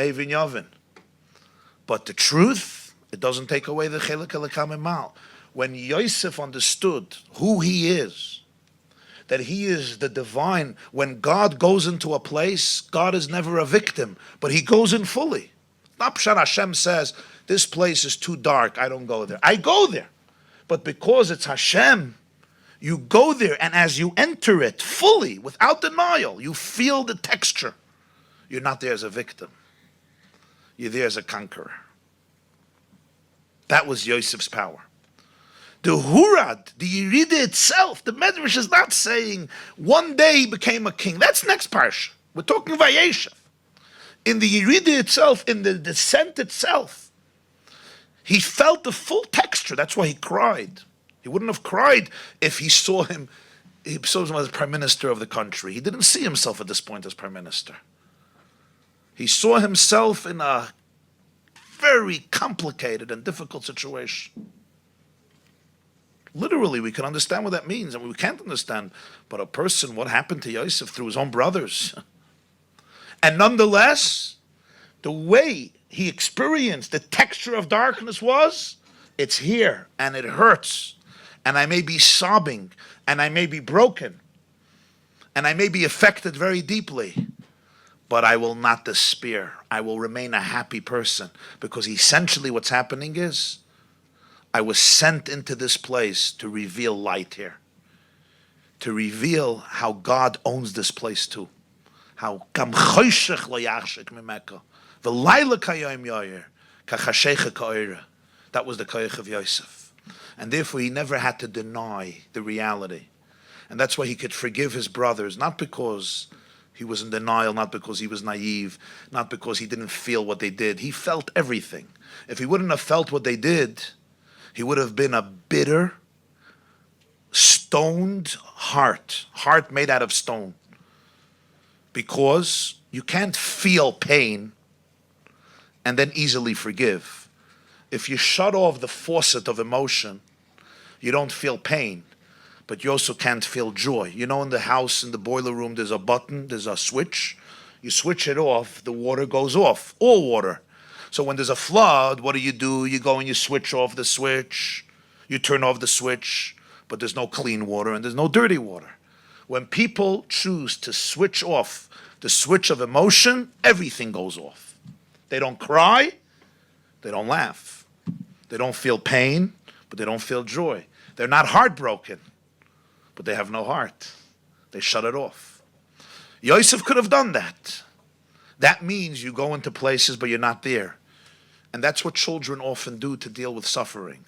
S2: the truth, it doesn't take away the chelik elekam mal. When Yosef understood who he is, that he is the divine. When God goes into a place, God is never a victim, but he goes in fully. Not Pshat Hashem says, this place is too dark, I don't go there. I go there. But because it's Hashem, you go there, and as you enter it fully, without denial, you feel the texture. You're not there as a victim. You're there as a conqueror. That was Yosef's power. The Hurad, the Yerida itself, the Medrash is not saying one day he became a king. That's next parsha. We're talking Vayeshev. In the Yerida itself, in the descent itself, he felt the full texture. That's why he cried. He wouldn't have cried if he saw him as prime minister of the country. He didn't see himself at this point as prime minister. He saw himself in a very complicated and difficult situation. Literally, we can understand what that means, and we can't understand. But a person, what happened to Yosef through his own brothers? And nonetheless, the way he experienced the texture of darkness was, it's here, and it hurts. And I may be sobbing, and I may be broken, and I may be affected very deeply. But I will not despair. I will remain a happy person. Because essentially what's happening is, I was sent into this place to reveal light here. To reveal how God owns this place too. How gam choshech lo yachshek mimeka. V'layla kayom yoyer. Kachashecha ka'oira. That was the koyach of Yosef. And therefore he never had to deny the reality. And that's why he could forgive his brothers. Not because he was in denial, not because he was naive, not because he didn't feel what they did. He felt everything. If he wouldn't have felt what they did, he would have been a bitter, stoned heart made out of stone. Because you can't feel pain and then easily forgive. If you shut off the faucet of emotion, you don't feel pain. But you also can't feel joy. You know, in the house, in the boiler room, there's a button, there's a switch. You switch it off, the water goes off, all water. So when there's a flood, what do? You go and you switch off the switch. You turn off the switch, but there's no clean water and there's no dirty water. When people choose to switch off the switch of emotion, everything goes off. They don't cry, they don't laugh. They don't feel pain, but they don't feel joy. They're not heartbroken, but they have no heart. They shut it off. Yosef could have done that. That means you go into places, but you're not there. And that's what children often do to deal with suffering.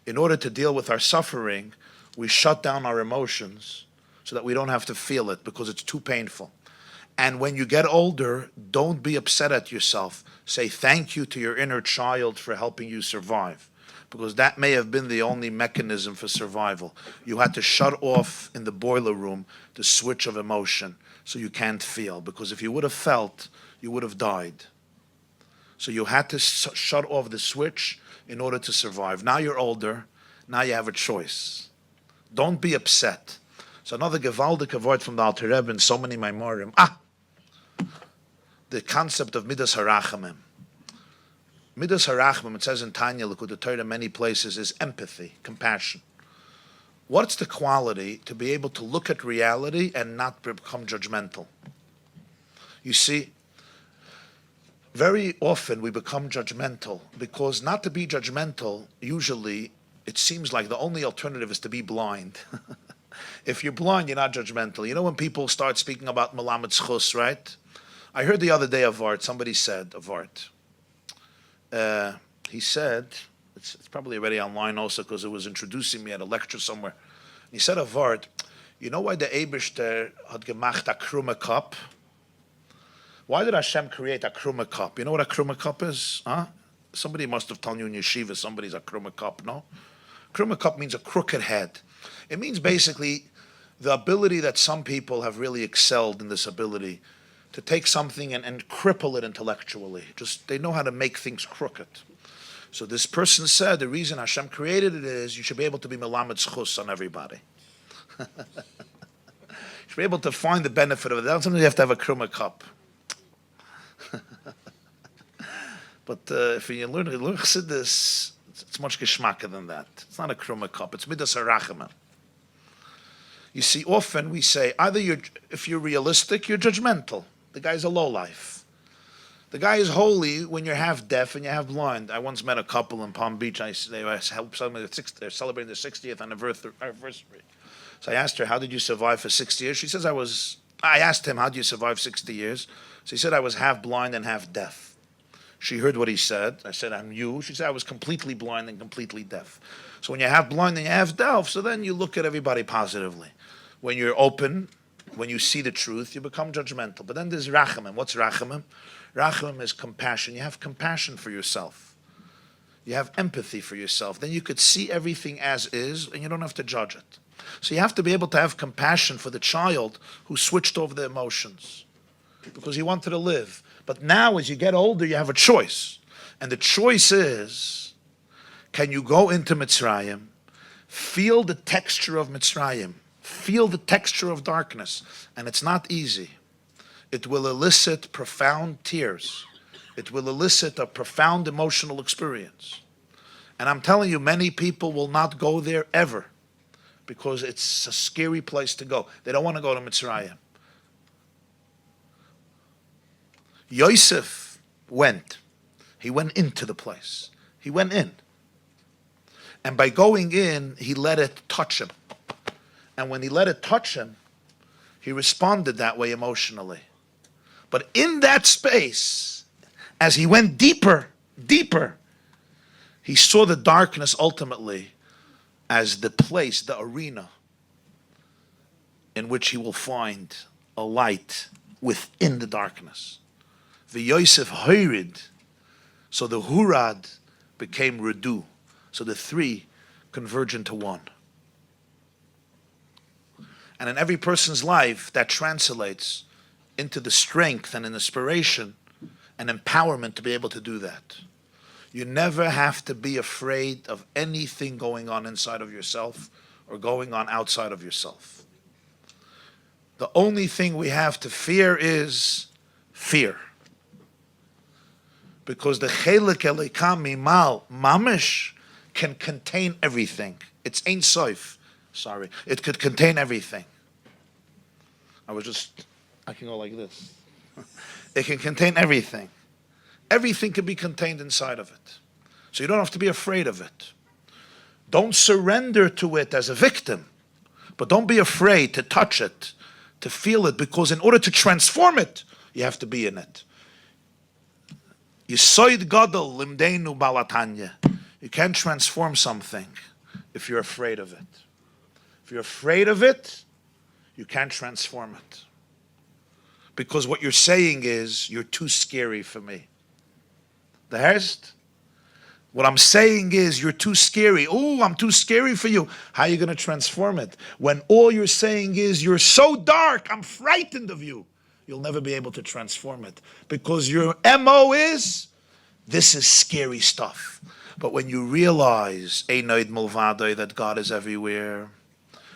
S2: In order to deal with our suffering, we shut down our emotions so that we don't have to feel it because it's too painful. And when you get older, don't be upset at yourself. Say thank you to your inner child for helping you survive. Because that may have been the only mechanism for survival. You had to shut off in the boiler room the switch of emotion so you can't feel. Because if you would have felt, you would have died. So you had to shut off the switch in order to survive. Now you're older. Now you have a choice. Don't be upset. So another gewaldige word from the Alter Rebbe in so many Maimorim. The concept of Midas HaRachamim. Midas HaRachmim, it says in Tanya, Likud Torah, many places, is empathy, compassion. What's the quality to be able to look at reality and not become judgmental? You see, very often we become judgmental because not to be judgmental, usually it seems like the only alternative is to be blind. If you're blind, you're not judgmental. You know when people start speaking about Melamed Zchus, right? I heard the other day of Art, somebody said of Art, he said, it's probably already online also because it was introducing me at a lecture somewhere. He said of Art, you know why the Eibishter had gemacht a krumme cup? Why did Hashem create a krumme cup? You know what a krumme cup is? Huh? Somebody must have told you in yeshiva somebody's a krumme cup, no? Krumme cup means a crooked head. It means basically the ability that some people have really excelled in this ability to take something and cripple it intellectually. Just, they know how to make things crooked. So this person said the reason Hashem created it is you should be able to be melamed zchus on everybody. You should be able to find the benefit of it. Sometimes you have to have a krumme cup. But if you learn Chassidus, it's much geschmacker than that. It's not a krumme cup. It's midas harachamim. You see, often we say, if you're realistic, you're judgmental. The guy's a lowlife. The guy is holy when you're half deaf and you're half blind. I once met a couple in Palm Beach. They helped somebody they're celebrating their 60th anniversary. So I asked her, how did you survive for 60 years? She says, I asked him, how do you survive 60 years? So he said, I was half blind and half deaf. She heard what he said. I said, I'm you. She said, I was completely blind and completely deaf. So when you're half blind and you're half deaf, so then you look at everybody positively. When you're open, when you see the truth, you become judgmental. But then there's rachamim. What's rachamim? Rachamim is compassion. You have compassion for yourself. You have empathy for yourself. Then you could see everything as is, and you don't have to judge it. So you have to be able to have compassion for the child who switched over the emotions because he wanted to live. But now, as you get older, you have a choice. And the choice is, can you go into Mitzrayim, feel the texture of Mitzrayim, feel the texture of darkness, and it's not easy. It will elicit profound tears. It will elicit a profound emotional experience. And I'm telling you, many people will not go there ever because it's a scary place to go. They don't want to go to Mitzrayim. Yosef went. He went into the place. He went in. And by going in, he let it touch him. And when he let it touch him, he responded that way emotionally. But in that space, as he went deeper, he saw the darkness ultimately as the place, the arena, in which he will find a light within the darkness. The Yosef Hoirid, so the Hurad became Redu. So the three converge into one. And in every person's life, that translates into the strength and an inspiration and empowerment to be able to do that. You never have to be afraid of anything going on inside of yourself or going on outside of yourself. The only thing we have to fear is fear. Because the Chelik Elikam Mimal Mamish can contain everything. It's Ein Sof. Sorry. It could contain everything. I can go like this. It can contain everything. Everything can be contained inside of it. So you don't have to be afraid of it. Don't surrender to it as a victim, but don't be afraid to touch it, to feel it, because in order to transform it, you have to be in it. Yisoid Gadol Limdeinu Balatanya. You can't transform something if you're afraid of it. If you're afraid of it, you can't transform it. Because what you're saying is, you're too scary for me. The Herst? What I'm saying is, you're too scary. Oh, I'm too scary for you. How are you going to transform it? When all you're saying is, you're so dark, I'm frightened of you. You'll never be able to transform it. Because your MO is, this is scary stuff. But when you realize, Einoid Mulvadoi, that God is everywhere,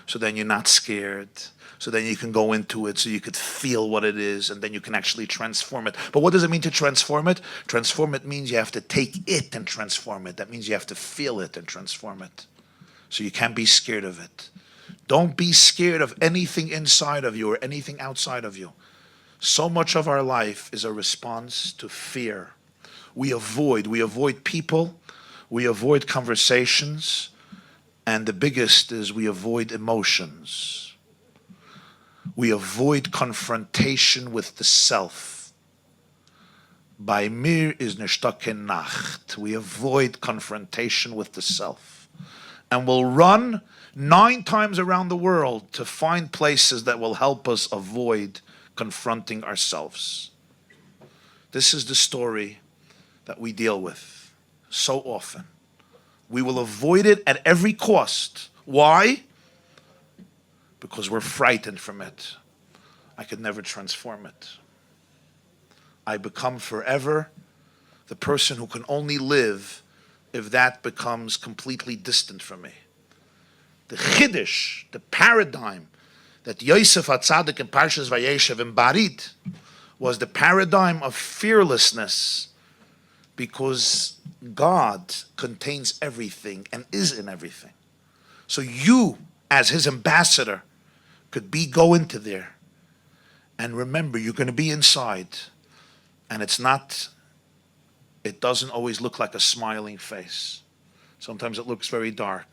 S2: so then you're not scared. So then you can go into it so you could feel what it is, and then you can actually transform it. But what does it mean to transform it? Transform it means you have to take it and transform it. That means you have to feel it and transform it. So you can't be scared of it. Don't be scared of anything inside of you or anything outside of you. So much of our life is a response to fear. We avoid people, we avoid conversations, and the biggest is we avoid emotions. We avoid confrontation with the self. Bei mir is nishtaken Nacht. We avoid confrontation with the self. And we'll run 9 times around the world to find places that will help us avoid confronting ourselves. This is the story that we deal with so often. We will avoid it at every cost. Why? Because we're frightened from it. I could never transform it. I become forever the person who can only live if that becomes completely distant from me. The chiddush, the paradigm that Yosef HaTzadik in Parshas Vayeshev embodied was the paradigm of fearlessness, because God contains everything and is in everything. So you, as his ambassador, could go into there. And remember, you're going to be inside. And it doesn't always look like a smiling face. Sometimes it looks very dark.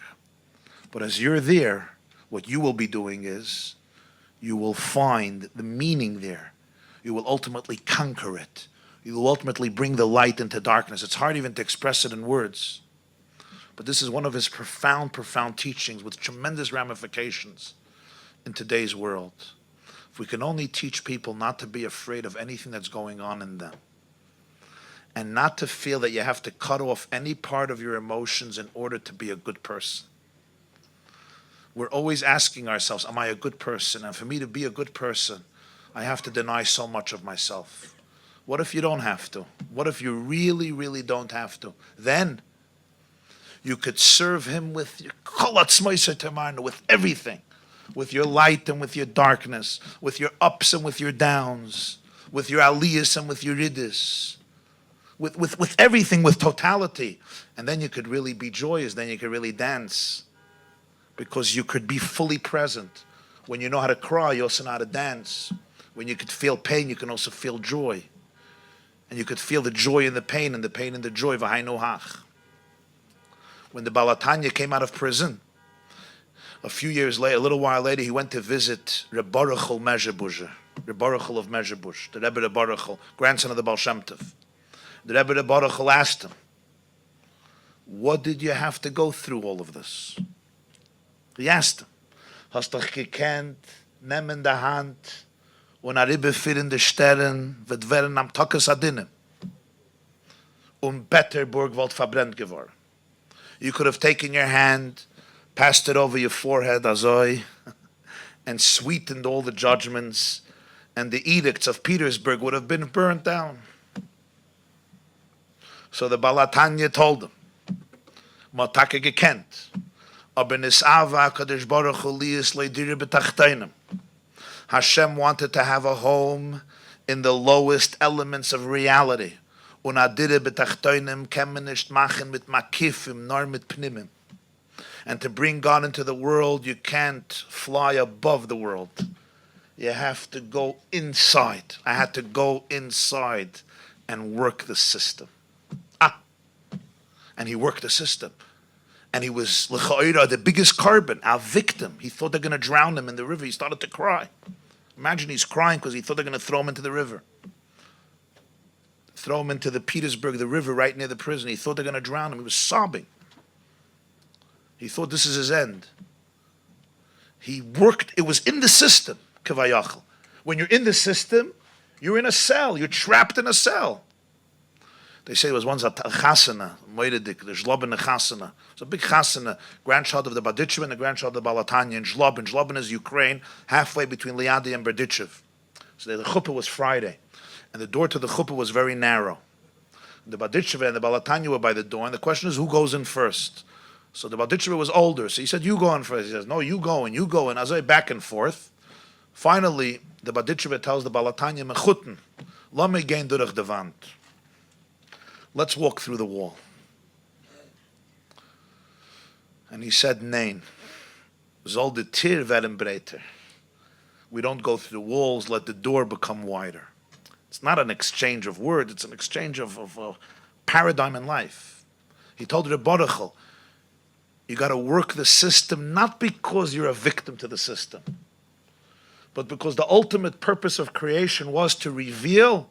S2: But as you're there, what you will be doing is, you will find the meaning there. You will ultimately conquer it. You will ultimately bring the light into darkness. It's hard even to express it in words. But this is one of his profound, profound teachings with tremendous ramifications in today's world. If we can only teach people not to be afraid of anything that's going on in them, and not to feel that you have to cut off any part of your emotions in order to be a good person. We're always asking ourselves, am I a good person? And for me to be a good person, I have to deny so much of myself. What if you don't have to? What if you really, really don't have to? Then you could serve him with your with everything, with your light and with your darkness, with your ups and with your downs, with your aliyahs and with your riddis, with everything, with totality. And then you could really be joyous, then you could really dance, because you could be fully present. When you know how to cry, you also know how to dance. When you could feel pain, you can also feel joy. And you could feel the joy in the pain and the pain in the joy. V'hainu hach. When the Balatanya came out of prison, a few years later, a little while later, he went to visit Reb Baruchel Mezhebush, Reb Baruchel of Mezhebush, the Rebbe Reb Baruchel, grandson of the Baal Shem Tov. The Rebbe Reb Baruchel asked him, what did you have to go through all of this? He asked him, hast doch gekannt, nehm in der Hand, und a Ribbe in de Sternen, wird werden am Tokes Adinem. Betterburg wollt verbrennt geworden. You could have taken your hand, passed it over your forehead, azoi, and sweetened all the judgments, and the edicts of Petersburg would have been burnt down. So the Balatanya told him, Motake gekent, aber nisava kadosh baruch hu liyis leidire betachteinem. Hashem wanted to have a home in the lowest elements of reality. Unadire betachteinem kemen nicht machen mit makifim nor mit pnimim. And to bring God into the world, you can't fly above the world. You have to go inside. I had to go inside and work the system. And he worked the system. And he was, l'cha'ira, the biggest carbon, our victim. He thought they're going to drown him in the river. He started to cry. Imagine he's crying because he thought they're going to throw him into the river. Throw him into the Petersburg, the river right near the prison. He thought they're going to drown him. He was sobbing. He thought this is his end. He worked, it was in the system, kavayachal. When you're in the system, you're in a cell. You're trapped in a cell. They say it was once a chasana, Moededik, the Zlobin chasana. It's a big chasana, grandchild of the Berditchev and the grandchild of the Balatanya in Zlobin. Zlobin is Ukraine, halfway between Liadi and Berditchev. So the chuppah was Friday, and the door to the chuppah was very narrow. The Berditchev and the Balatanya were by the door, and the question is, who goes in first? So the Berditchev was older, so he said, you go in first. He says, no, you go, and as I back and forth. Finally, the Berditchev tells the Balatanya, Mechuten, la me gein durch de Wand. Let's walk through the wall. And he said, nein. Soll de Tir werden breiter. We don't go through the walls, let the door become wider. It's not an exchange of words, it's an exchange of a paradigm in life. He told Reb Baruchel, you got to work the system not because you're a victim to the system, but because the ultimate purpose of creation was to reveal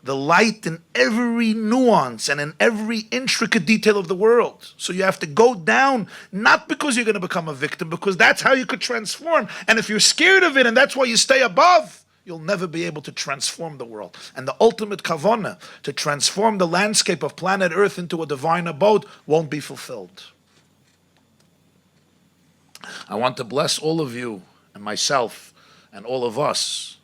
S2: the light in every nuance and in every intricate detail of the world. So you have to go down, not because you're going to become a victim, because that's how you could transform. And if you're scared of it and that's why you stay above, you'll never be able to transform the world. And the ultimate kavanah, to transform the landscape of planet Earth into a divine abode, won't be fulfilled. I want to bless all of you and myself and all of us,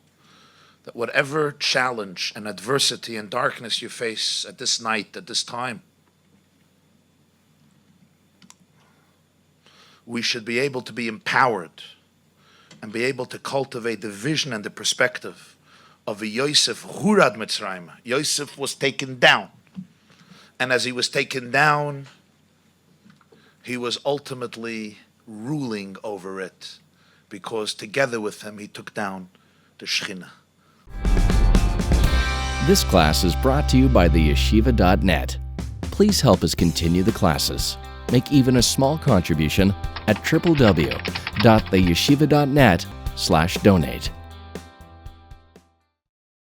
S2: that whatever challenge and adversity and darkness you face at this night, at this time, we should be able to be empowered and be able to cultivate the vision and the perspective of a Yosef Hurad Mitzrayim. Yosef was taken down. And as he was taken down, he was ultimately ruling over it because together with him he took down the Shekhinah.
S3: This class is brought to you by theyeshiva.net. Please help us continue the classes. Make even a small contribution at www.theyeshiva.net/donate.